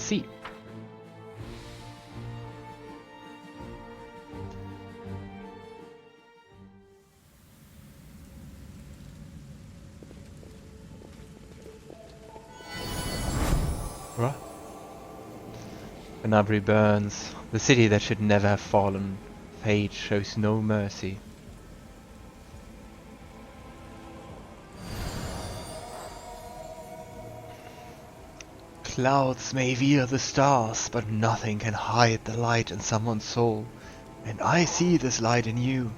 see. What? Kenabres burns, the city that should never have fallen. Fate shows no mercy. Clouds may veil the stars, but nothing can hide the light in someone's soul. And I see this light in you.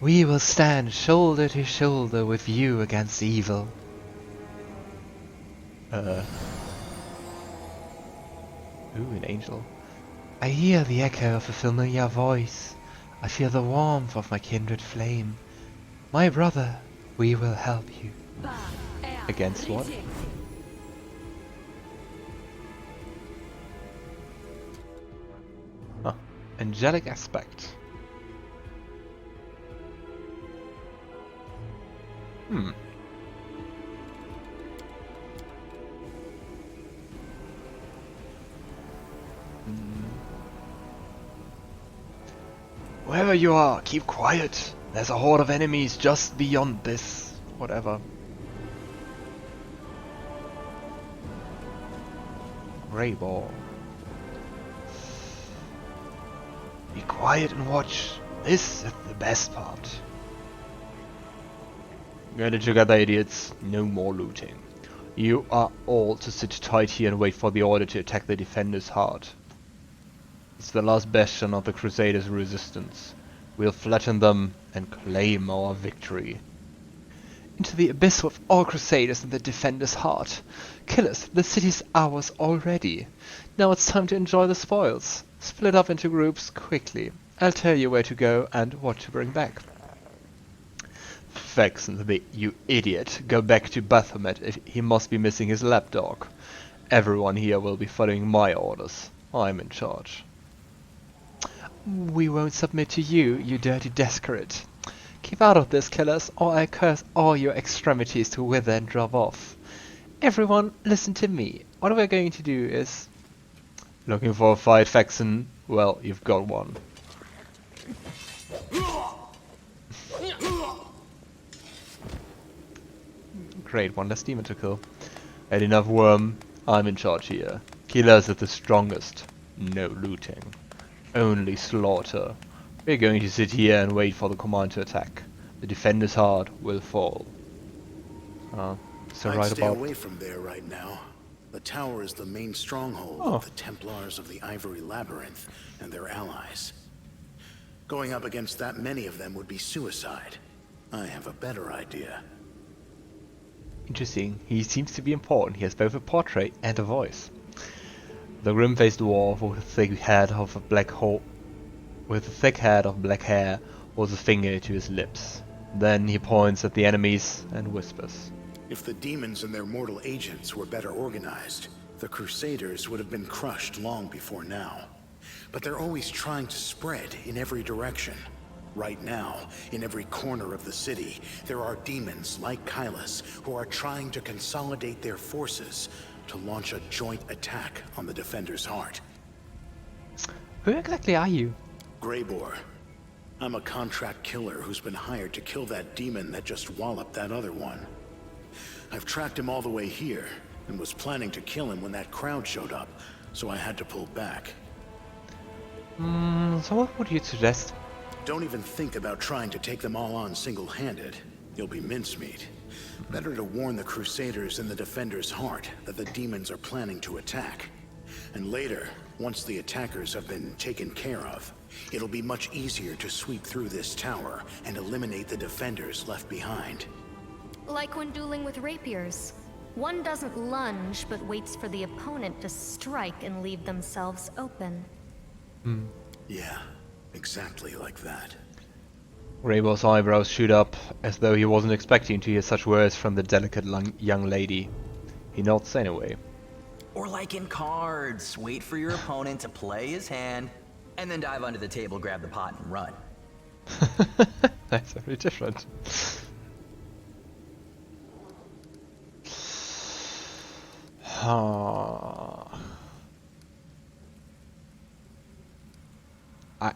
We will stand shoulder to shoulder with you against evil. Ooh, an angel. I hear the echo of a familiar voice. I feel the warmth of my kindred flame. My brother, we will help you. Against what? Huh. Angelic aspect. Wherever you are, keep quiet. There's a horde of enemies just beyond this. Whatever. Greybor. Be quiet and watch. This is the best part. Get it together, idiots. No more looting. You are all to sit tight here and wait for the order to attack the defender's heart. It's the last bastion of the Crusaders' resistance. We'll flatten them and claim our victory. Into the abyss with all Crusaders and the defender's heart. Killers, the city's ours already. Now it's time to enjoy the spoils. Split up into groups quickly. I'll tell you where to go and what to bring back. Faxon, you idiot. Go back to Baphomet. He must be missing his lapdog. Everyone here will be following my orders. I'm in charge. We won't submit to you, you dirty Deskari. Keep out of this, killers, or I curse all your extremities to wither and drop off. Everyone, listen to me. What we're going to do is... Looking for a fight, Faxon? Well, you've got one. Great, one less demon to kill. Had enough worm. I'm in charge here. Killers are the strongest. No looting. Only slaughter. We're going to sit here and wait for the command to attack. The defender's heart will fall. So I'd right stay about... away from there right now. The tower is the main stronghold of the Templars of the Ivory Labyrinth and their allies. Going up against that many of them would be suicide. I have a better idea. Interesting. He seems to be important. He has both a portrait and a voice. The grim-faced dwarf with a thick head of black hair holds a finger to his lips. Then he points at the enemies and whispers. If the demons and their mortal agents were better organized, the Crusaders would have been crushed long before now. But they're always trying to spread in every direction. Right now, in every corner of the city, there are demons like Kylus who are trying to consolidate their forces to launch a joint attack on the Defender's heart. Who exactly are you? Greybor. I'm a contract killer who's been hired to kill that demon that just walloped that other one. I've tracked him all the way here, and was planning to kill him when that crowd showed up, so I had to pull back. So what would you suggest? Don't even think about trying to take them all on single-handed. You'll be mincemeat. Better to warn the Crusaders in the Defender's heart that the demons are planning to attack. And later, once the attackers have been taken care of, it'll be much easier to sweep through this tower and eliminate the Defenders left behind. Like when dueling with rapiers. One doesn't lunge, but waits for the opponent to strike and leave themselves open. Yeah, exactly like that. Greybor's eyebrows shoot up, as though he wasn't expecting to hear such words from the delicate young lady. He nods anyway. Or like in cards, wait for your opponent to play his hand, and then dive under the table, grab the pot, and run. That's very different.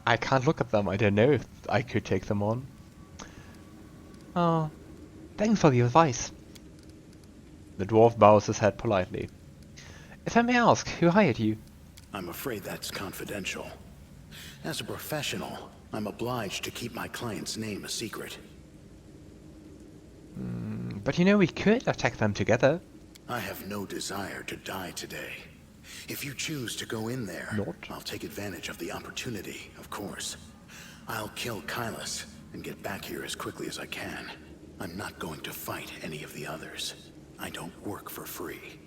I can't look at them. I don't know if I could take them on. Oh, thanks for the advice. The dwarf bows his head politely. If I may ask, who hired you? I'm afraid that's confidential. As a professional, I'm obliged to keep my client's name a secret. But you know, we could attack them together. I have no desire to die today. If you choose to go in there, Not. I'll take advantage of the opportunity, of course. I'll kill Kylus and get back here as quickly as I can. I'm not going to fight any of the others. I don't work for free.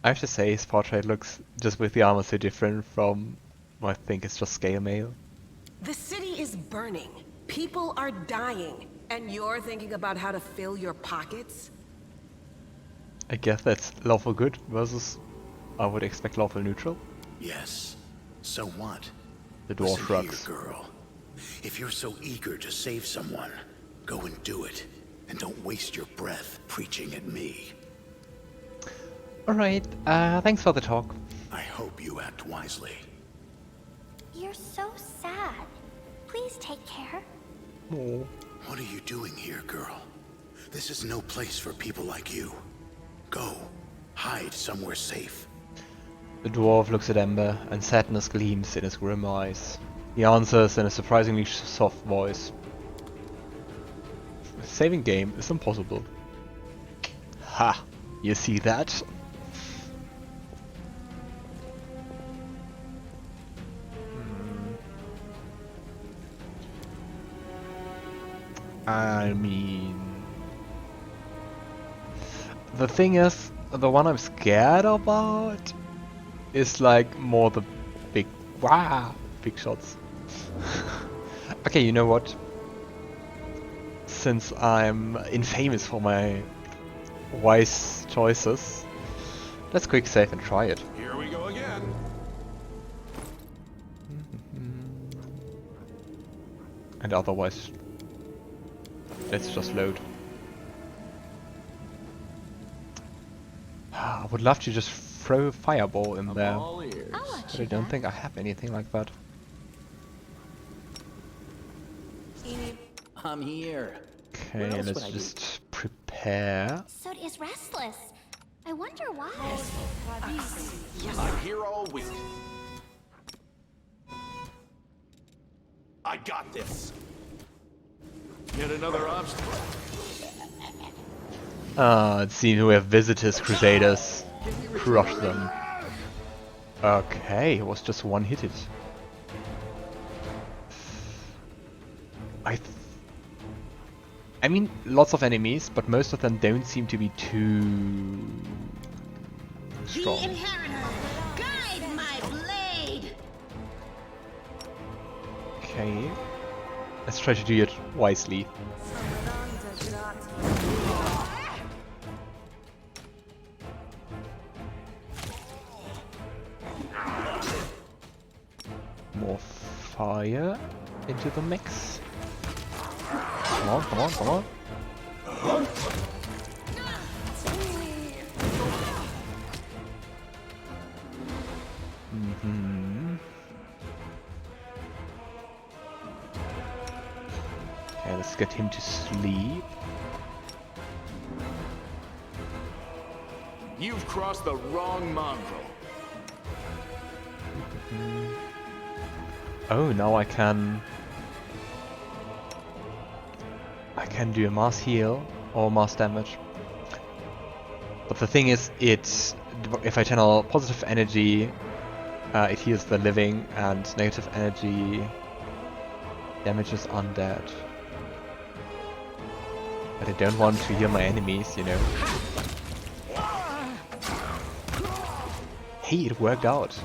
I have to say, his portrait looks, just with the armor, so different from what I think is just scale mail. The city is burning. People are dying. And you're thinking about how to fill your pockets? I guess that's lawful good versus, I would expect lawful neutral. Yes. So what? The dwarf Listen shrugs. here, girl. If you're so eager to save someone, go and do it. And don't waste your breath preaching at me. Alright, thanks for the talk. I hope you act wisely. You're so sad. Please take care. Oh. What are you doing here, girl? This is no place for people like you. Go. Hide somewhere safe. The dwarf looks at Ember, and sadness gleams in his grim eyes. He answers in a surprisingly soft voice. Saving game is impossible. Ha! You see that? I mean... The thing is, the one I'm scared about is like more the big shots. Okay, you know what? Since I'm infamous for my wise choices, let's quick save and try it. Here we go again. And otherwise, let's just load. I would love to just throw a fireball in there, All ears. but I don't think I have anything like that. I'm here. Where Okay, else would let's I be? just prepare. So is restless. I wonder why. I'm here all week. I got this. Yet another obstacle. It seems we have visitors, crusaders. Crush them. Okay, it was just one hit it. I mean, lots of enemies, but most of them don't seem to be too strong. The Inheritor, guide my blade! Okay, let's try to do it wisely. More fire into the mix. Come on, come on, come on. Okay, let's get him to sleep. You've crossed the wrong mongrel. Oh, now I can do a mass heal or mass damage. But the thing is, if I channel positive energy, it heals the living, and negative energy damages undead. But I don't want to heal my enemies, you know. Hey, it worked out.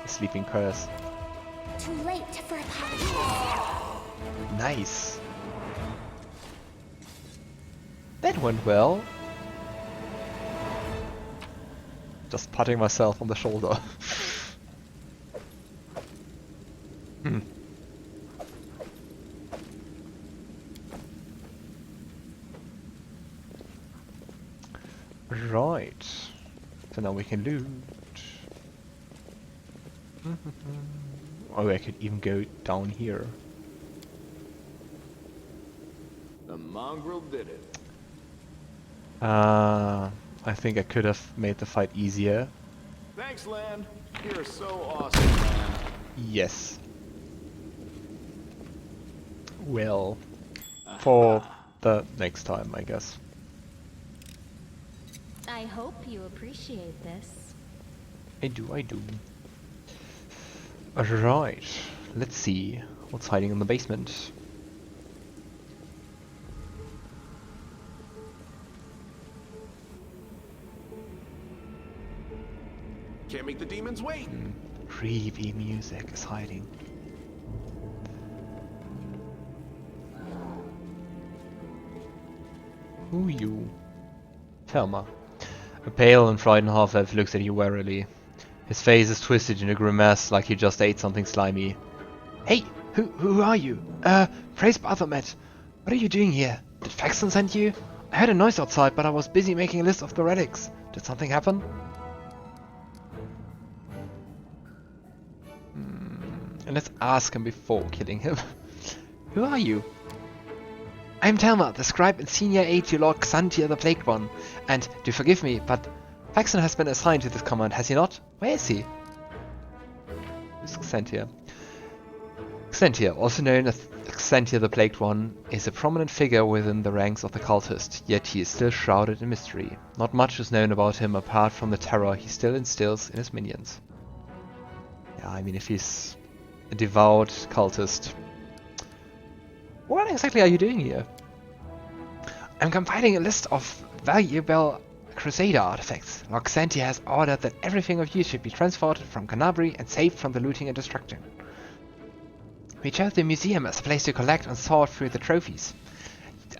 The sleeping curse. Too late for apologies. Nice. That went well. Just patting myself on the shoulder. Right. So now we can loot. Oh, I could even go down here. The mongrel did it. I think I could have made the fight easier. Thanks, Lann. You're so awesome, man. Yes. Well, for the next time, I guess. I hope you appreciate this. I do, I do. Right, let's see what's hiding in the basement. Can't make the demons wait. Creepy music is hiding. Who are you? Thelma. A pale and frightened half-elf looks at you warily. His face is twisted in a grimace like he just ate something slimy. Hey, who are you? Praise Baphomet. What are you doing here? Did Faxon send you? I heard a noise outside, but I was busy making a list of the relics. Did something happen? And let's ask him before killing him. Who are you? I'm Thelma, the scribe and senior aide to Lord Xantia the Plagued One. And, do forgive me, but Faxon has been assigned to this command, has he not? Where is he? Who's Xantia? Xantia, also known as Xantia the Plagued One, is a prominent figure within the ranks of the cultist, yet he is still shrouded in mystery. Not much is known about him apart from the terror he still instills in his minions. Yeah, I mean, if he's a devout cultist. What exactly are you doing here? I'm compiling a list of valuable Crusader artifacts. Lord Xantia has ordered that everything of use should be transported from Kenabres and saved from the looting and destruction. We chose the museum as a place to collect and sort through the trophies.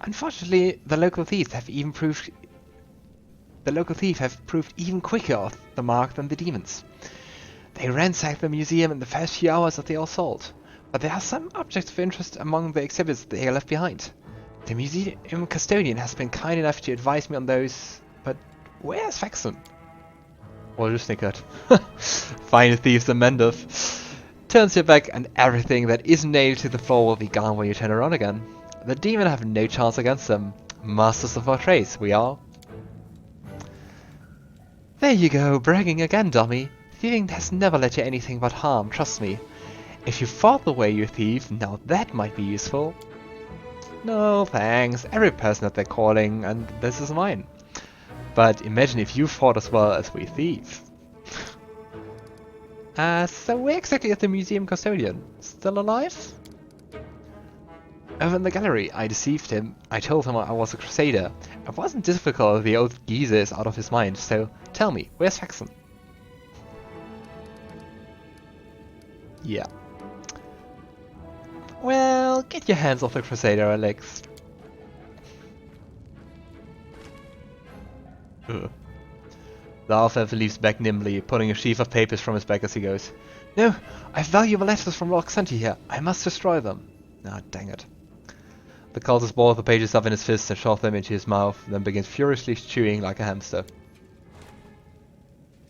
Unfortunately, the local thieves have proved even quicker off the mark than the demons. They ransacked the museum in the first few hours of the assault, but there are some objects of interest among the exhibits they left behind. The museum custodian has been kind enough to advise me on those, but where's Faxon? Or just snickered. Fine thieves and menders. Turns your back and everything that isn't nailed to the floor will be gone when you turn around again. The demon have no chance against them. Masters of our trades, we are. There you go, bragging again, dummy. Thieving has never led to anything but harm, trust me. If you fought the way you thieve, now that might be useful. No, thanks. Every person has their calling, and this is mine. But imagine if you fought as well as we thieve. So where exactly is the museum custodian? Still alive? Over in the gallery, I deceived him. I told him I was a crusader. It wasn't difficult, the old geezer is out of his mind, so tell me, where's Faxon? Yeah. Well, get your hands off the Crusader, Alex. Ugh. The half-elf leaps back nimbly, pulling a sheaf of papers from his back as he goes. No, I have valuable letters from Lord Xantia here. I must destroy them. Ah, dang it. The cultist balls the pages up in his fist and shoves them into his mouth, then begins furiously chewing like a hamster.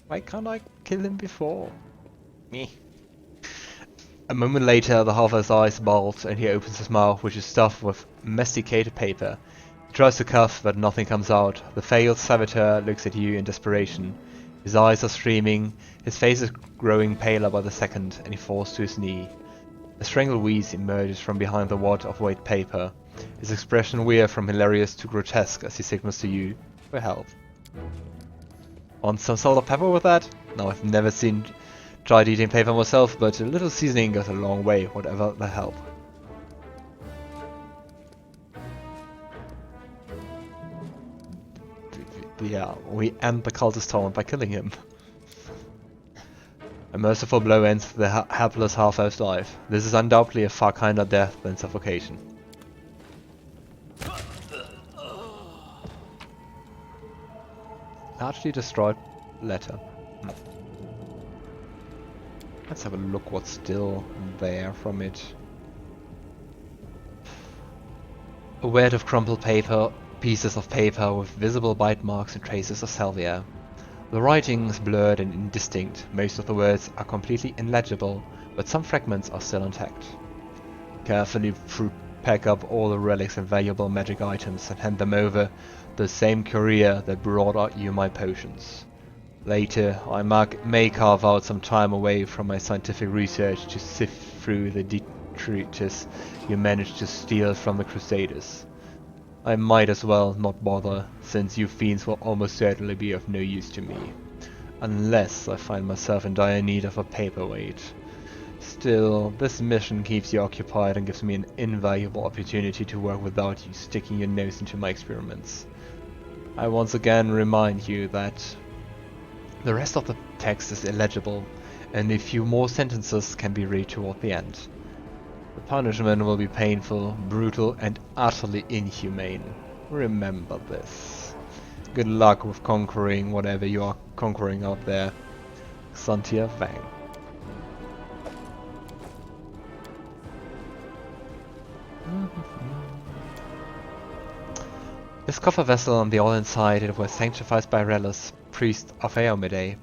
Why can't I kill him before? Meh. A moment later, the half-elf's eyes bulge and he opens his mouth, which is stuffed with masticated paper. He tries to cough, but nothing comes out. The failed servitor looks at you in desperation. His eyes are streaming, his face is growing paler by the second, and he falls to his knee. A strangled wheeze emerges from behind the wad of white paper. His expression wears from hilarious to grotesque as he signals to you for help. Want some salt or pepper with that? Now, I've never tried eating paper myself, but a little seasoning goes a long way, whatever the help. Yeah, we end the cultist torment by killing him. A merciful blow ends the helpless half-elf's life. This is undoubtedly a far kinder death than suffocation. Largely destroyed letter. Let's have a look what's still there from it. A wad of crumpled paper Pieces of paper with visible bite marks and traces of salvia. The writing is blurred and indistinct, most of the words are completely illegible, but some fragments are still intact. Carefully pack up all the relics and valuable magic items and hand them over to the same courier that brought you my potions. Later, I may carve out some time away from my scientific research to sift through the detritus you managed to steal from the Crusaders. I might as well not bother, since you fiends will almost certainly be of no use to me. Unless I find myself in dire need of a paperweight. Still, this mission keeps you occupied and gives me an invaluable opportunity to work without you sticking your nose into my experiments. I once again remind you that the rest of the text is illegible, and a few more sentences can be read toward the end. The punishment will be painful, brutal, and utterly inhumane. Remember this. Good luck with conquering whatever you are conquering out there. Xantia Vang. This copper vessel and the all inside it was sanctified by Relus, priest of iomedae,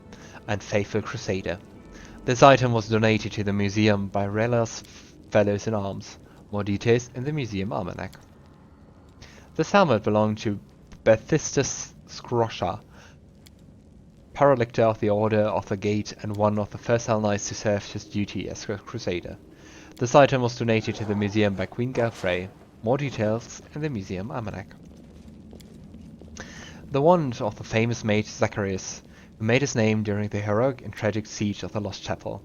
and faithful crusader. This item was donated to the museum by Relus Fellows in Arms. More details in the museum almanac. This helmet belonged to Bethistus Scrosha, Paralictor of the Order of the Gate and one of the first Hell Knights to serve his duty as a crusader. This item was donated to the museum by Queen Galfrey. More details in the museum almanac. The wand of the famous mage Zacharias, who made his name during the heroic and tragic siege of the Lost Chapel.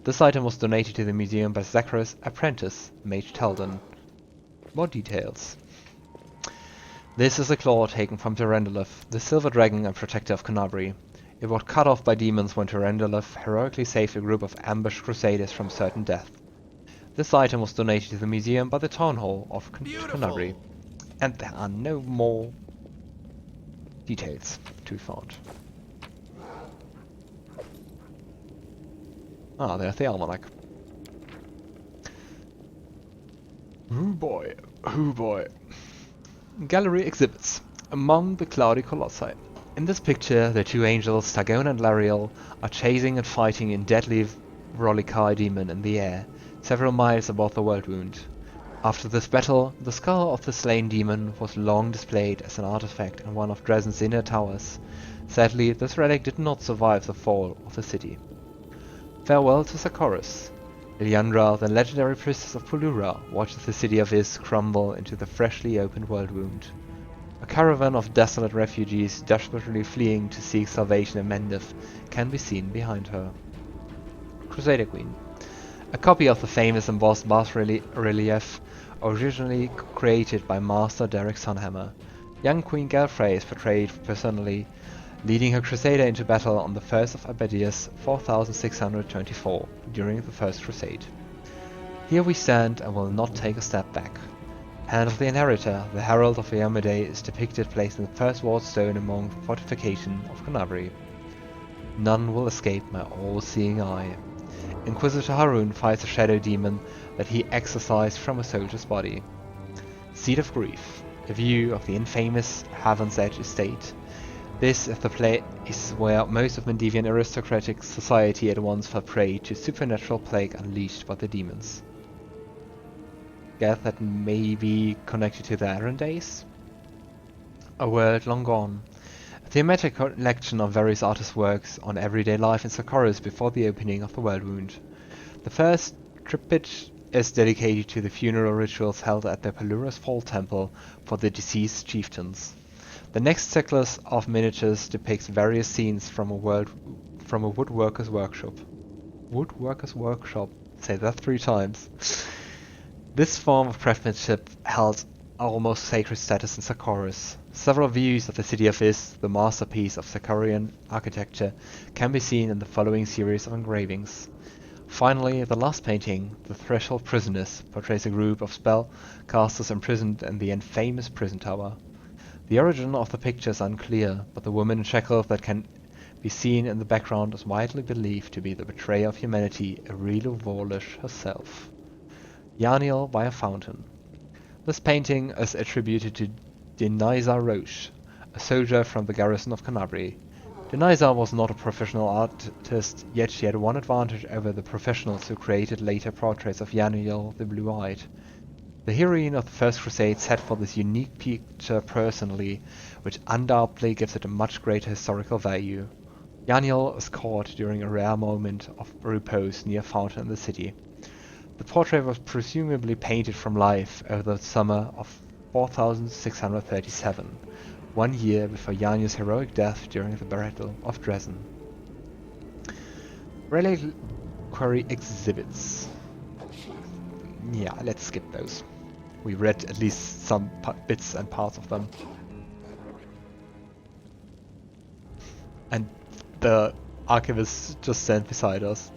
This item was donated to the museum by Zacharias' apprentice, Mage Taldan. More details. This is a claw taken from Tyrendolef, the silver dragon and protector of Kenabres. It was cut off by demons when Tyrendolef heroically saved a group of ambushed crusaders from certain death. This item was donated to the museum by the town hall of Kenabres. And there are no more details to be found. Ah, there's the almanac. Oh boy, oh boy. Gallery exhibits. Among the cloudy colossi. In this picture, the two angels, Targon and Lariel, are chasing and fighting in deadly Vrolikai demon in the air, several miles above the Worldwound. After this battle, the skull of the slain demon was long displayed as an artifact in one of Dresden's inner towers. Sadly, this relic did not survive the fall of the city. Farewell to Sarkoris. Iliandra, the legendary priestess of Pulura, watches the city of Is crumble into the freshly opened Worldwound. A caravan of desolate refugees desperately fleeing to seek salvation in Mendif can be seen behind her. Crusader Queen. A copy of the famous embossed bas-relief originally created by Master Derek Sunhammer. Young Queen Galfrey is portrayed personally, leading her crusader into battle on the 1st of Abadius 4624 during the First Crusade. Here we stand and will not take a step back. Hand of the Inheritor, the Herald of iomedae, is depicted placed in the first ward stone among the fortification of Kenabres. None will escape my all-seeing eye. Inquisitor Harun fights a shadow demon that he exorcised from a soldier's body. Seat of Grief, a view of the infamous Heaven's Edge estate. This is the place where most of Mendevian aristocratic society at once fell prey to supernatural plague unleashed by the demons. Guess that may be connected to the Aran days? A world long gone. A thematic collection of various artists' works on everyday life in Sarkoris before the opening of the Worldwound. The first triptych is dedicated to the funeral rituals held at the Pelura's Fall Temple for the deceased chieftains. The next cyclus of miniatures depicts various scenes from a woodworker's workshop. Woodworker's workshop. Say that 3 times. This form of craftsmanship held almost sacred status in Sarkoris. Several views of the city of Is, the masterpiece of Sarkorian architecture, can be seen in the following series of engravings. Finally, the last painting, The Threshold Prisoners, portrays a group of spellcasters imprisoned in the infamous prison tower. The origin of the picture is unclear, but the woman in shackles that can be seen in the background is widely believed to be the betrayer of humanity, Arilu Vorlish herself. Yaniel by a fountain. This painting is attributed to Denizar Roche, a soldier from the garrison of Kenabres. Denizar was not a professional artist, yet she had one advantage over the professionals who created later portraits of Yaniel the Blue-Eyed. The heroine of the First Crusade set for this unique picture personally, which undoubtedly gives it a much greater historical value. Yaniel is caught during a rare moment of repose near a fountain in the city. The portrait was presumably painted from life over the summer of 4637, 1 year before Yaniel's heroic death during the Battle of Dresden. Reliquary exhibits. Yeah, let's skip those. We read at least some bits and parts of them. And the archivist just stands beside us.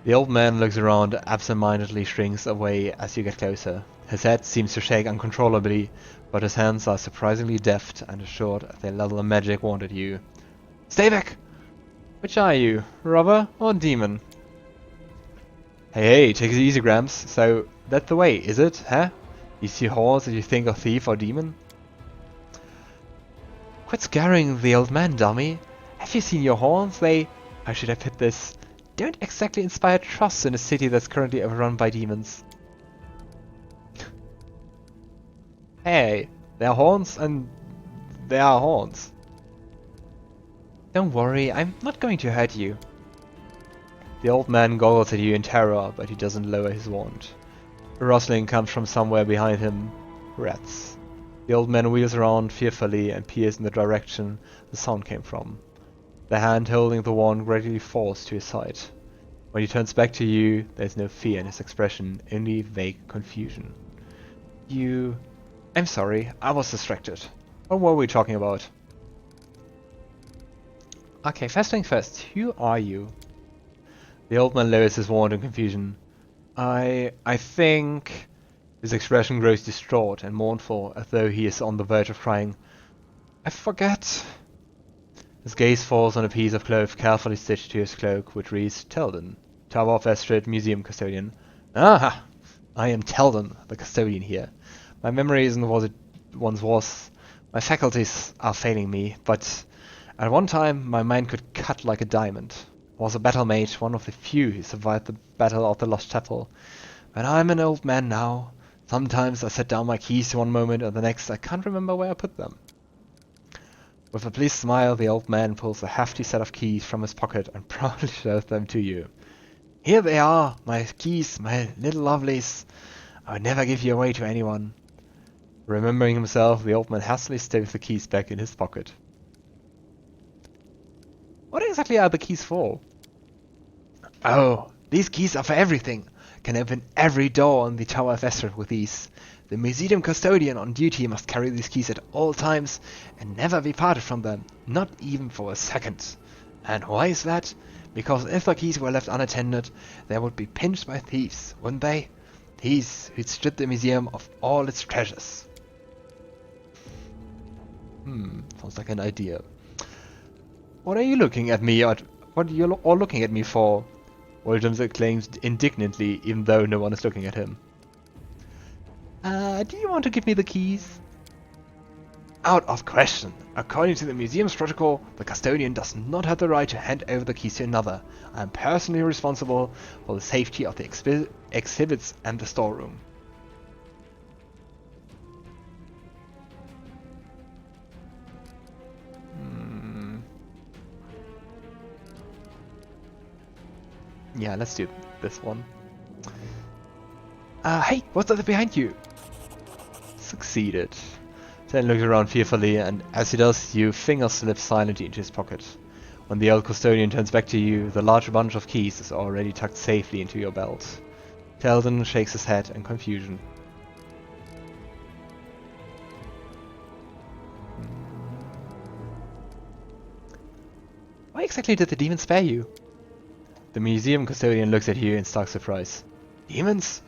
The old man looks around, absent-mindedly shrinks away as you get closer. His head seems to shake uncontrollably, but his hands are surprisingly deft and assured as they level a magic wand at you. Stay back! Which are you, robber or demon? Hey, take it easy, Gramps. So, that's the way, is it, huh? You see horns and you think of thief or demon? Quit scaring the old man, dummy. Have you seen your horns? They... I should have hit this. Don't exactly inspire trust in a city that's currently overrun by demons. Hey, there are horns and there are horns. Don't worry, I'm not going to hurt you. The old man goggles at you in terror, but he doesn't lower his wand. A rustling comes from somewhere behind him. Rats. The old man wheels around fearfully and peers in the direction the sound came from. The hand holding the wand gradually falls to his side. When he turns back to you, there's no fear in his expression, only vague confusion. You... I'm sorry, I was distracted. What were we talking about? Okay, first thing first, who are you? The old man lowers his wand in confusion. I think... His expression grows distraught and mournful, as though he is on the verge of crying. I forget... His gaze falls on a piece of cloth carefully stitched to his cloak, which reads Teldon, Tower of Estrod Museum Custodian. Ah! I am Teldon, the custodian here. My memory isn't what it once was. My faculties are failing me, but at one time my mind could cut like a diamond. I was a battle mage, one of the few who survived the Battle of the Lost Chapel. But I'm an old man now. Sometimes I set down my keys one moment and the next I can't remember where I put them. With a pleased smile, the old man pulls a hefty set of keys from his pocket and proudly shows them to you. Here they are, my keys, my little lovelies. I would never give you away to anyone. Remembering himself, the old man hastily stows the keys back in his pocket. What exactly are the keys for? Oh, these keys are for everything. Can open every door on the Tower of Estrod with these. The museum custodian on duty must carry these keys at all times and never be parted from them, not even for a second. And why is that? Because if the keys were left unattended, they would be pinched by thieves, wouldn't they? Thieves who'd strip the museum of all its treasures. Sounds like an idea. What are you looking at me, or what are you all looking at me for? Woljif exclaims indignantly, even though no one is looking at him. Do you want to give me the keys? Out of question. According to the museum's protocol, the custodian does not have the right to hand over the keys to another. I am personally responsible for the safety of the exhibits and the storeroom. Yeah, let's do this one. Hey, what's that behind you? Succeeded. Then looks around fearfully, and as he does, you finger slip silently into his pocket. When the old custodian turns back to you, the large bunch of keys is already tucked safely into your belt. Teldon shakes his head in confusion. Why exactly did the demon spare you? The museum custodian looks at you in stark surprise. Demons?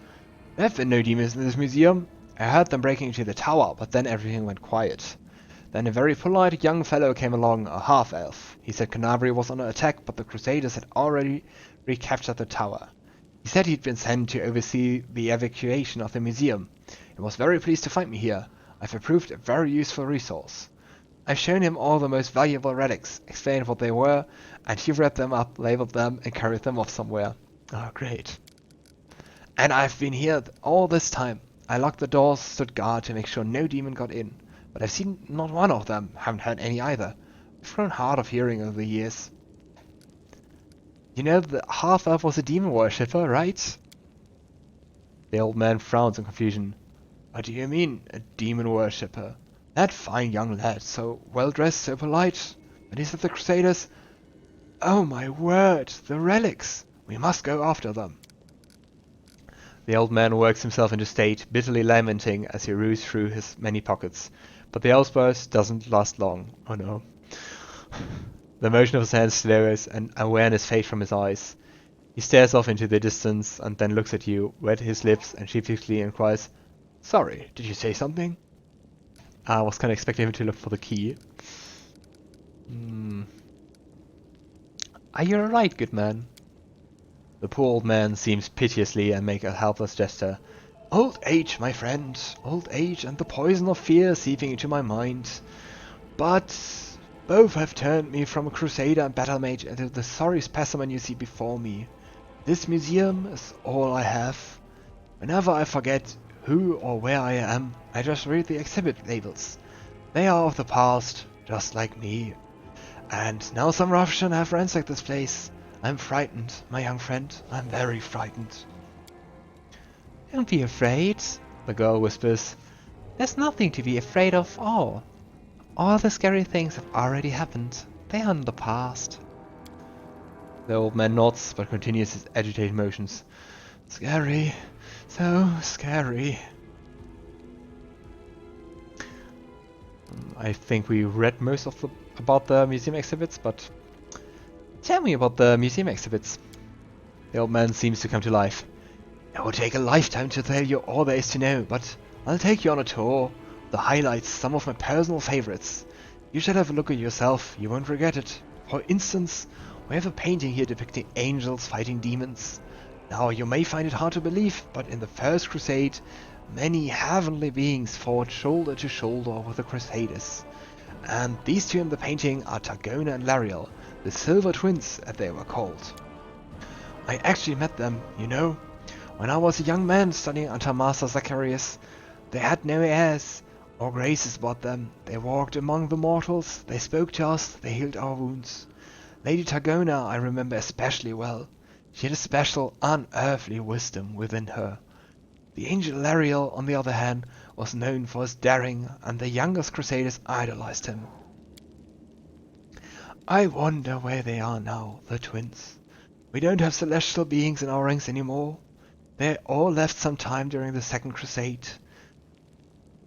There have been no demons in this museum. I heard them breaking into the tower, but then everything went quiet. Then a very polite young fellow came along, a half-elf. He said Kenabres was under attack, but the Crusaders had already recaptured the tower. He said he'd been sent to oversee the evacuation of the museum. He was very pleased to find me here. I've approved a very useful resource. I've shown him all the most valuable relics, explained what they were, and he read them up, labeled them, and carried them off somewhere. Oh, great. And I've been here all this time. I locked the doors, stood guard to make sure no demon got in, but I've seen not one of them, haven't heard any either. I've grown hard of hearing over the years. You know, the half-elf was a demon worshipper, right? The old man frowns in confusion. What do you mean, a demon worshipper? That fine young lad, so well-dressed, so polite. But he's at the Crusaders. Oh my word, the relics! We must go after them. The old man works himself into state, bitterly lamenting as he roos through his many pockets. But the outburst doesn't last long. Oh no. The motion of his hands slows and awareness fades from his eyes. He stares off into the distance and then looks at you, wet his lips and sheepishly inquires, "Sorry, did you say something?" I was kind of expecting him to look for the key. Are you alright, good man? The poor old man seems piteously and make a helpless gesture. Old age, my friend. Old age and the poison of fear seeping into my mind. But both have turned me from a crusader and battle mage into the sorry specimen you see before me. This museum is all I have. Whenever I forget who or where I am, I just read the exhibit labels. They are of the past, just like me. And now some ruffian have ransacked this place. I'm frightened, my young friend. I'm very frightened. Don't be afraid, the girl whispers. There's nothing to be afraid of all. All the scary things have already happened. They are in the past. The old man nods, but continues his agitated motions. Scary. So scary. I think we read most of about the museum exhibits, but tell me about the museum exhibits. The old man seems to come to life. It will take a lifetime to tell you all there is to know, but I'll take you on a tour. The highlights, some of my personal favorites. You should have a look at yourself, you won't regret it. For instance, we have a painting here depicting angels fighting demons. Now, you may find it hard to believe, but in the First Crusade, many heavenly beings fought shoulder to shoulder with the Crusaders. And these two in the painting are Targona and Lariel, the Silver Twins as they were called. I actually met them, you know. When I was a young man studying under Master Zacharias, they had no airs or graces about them. They walked among the mortals, they spoke to us, they healed our wounds. Lady Targona I remember especially well. She had a special, unearthly wisdom within her. The angel Lariel, on the other hand, was known for his daring, and the youngest Crusaders idolized him. I wonder where they are now, the twins. We don't have celestial beings in our ranks anymore. They all left some time during the Second Crusade.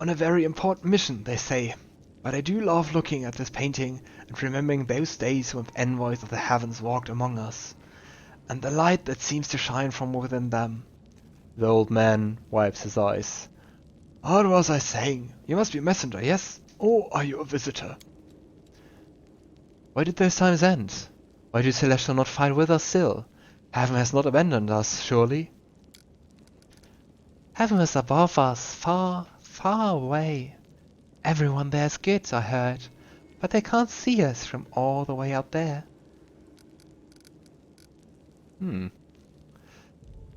On a very important mission, they say. But I do love looking at this painting and remembering those days when envoys of the heavens walked among us, and the light that seems to shine from within them. The old man wipes his eyes. What was I saying? You must be a messenger, yes? Or are you a visitor? Why did those times end? Why do Celestial not fight with us still? Heaven has not abandoned us, surely? Heaven is above us, far, far away. Everyone there is good, I heard, but they can't see us from all the way out there.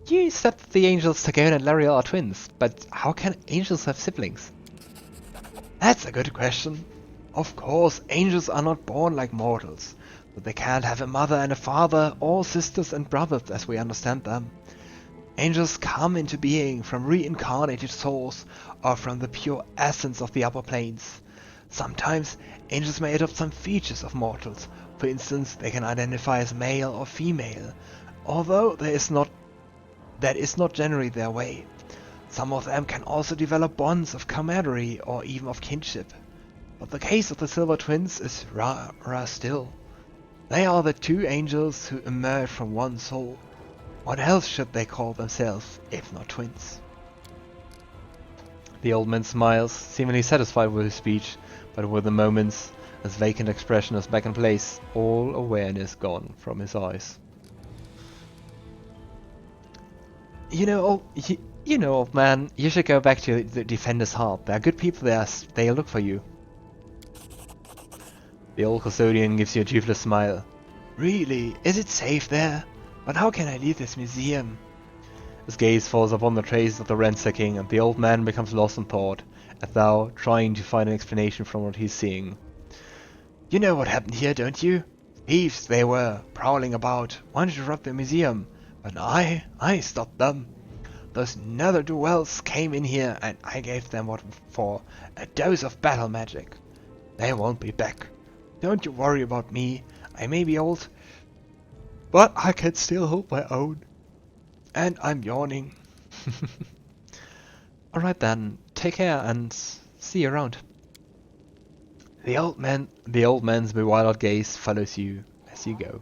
You said that the angels Targona and Lariel are twins, but how can angels have siblings? That's a good question. Of course, angels are not born like mortals, but they can't have a mother and a father, or sisters and brothers as we understand them. Angels come into being from reincarnated souls or from the pure essence of the upper planes. Sometimes angels may adopt some features of mortals. For instance, they can identify as male or female, although that is not generally their way. Some of them can also develop bonds of camaraderie or even of kinship. But the case of the Silver Twins is rarer still. They are the two angels who emerge from one soul. What else should they call themselves, if not twins? The old man smiles, seemingly satisfied with his speech, but with a moment's as vacant expression is back in place, all awareness gone from his eyes. You know, You know, old man, you should go back to the Defender's Heart. There are good people there, they'll look for you. The old custodian gives you a toothless smile. Really? Is it safe there? But how can I leave this museum? His gaze falls upon the traces of the ransacking, and the old man becomes lost in thought, as though trying to find an explanation from what he's seeing. You know what happened here, don't you? Thieves they were, prowling about, wanted to rob the museum, but I stopped them. Those nether-dwellers came in here, and I gave them what for, a dose of battle magic. They won't be back. Don't you worry about me. I may be old, but I can still hold my own. And I'm yawning. Alright then, take care and see you around. The old man's bewildered gaze follows you as you go.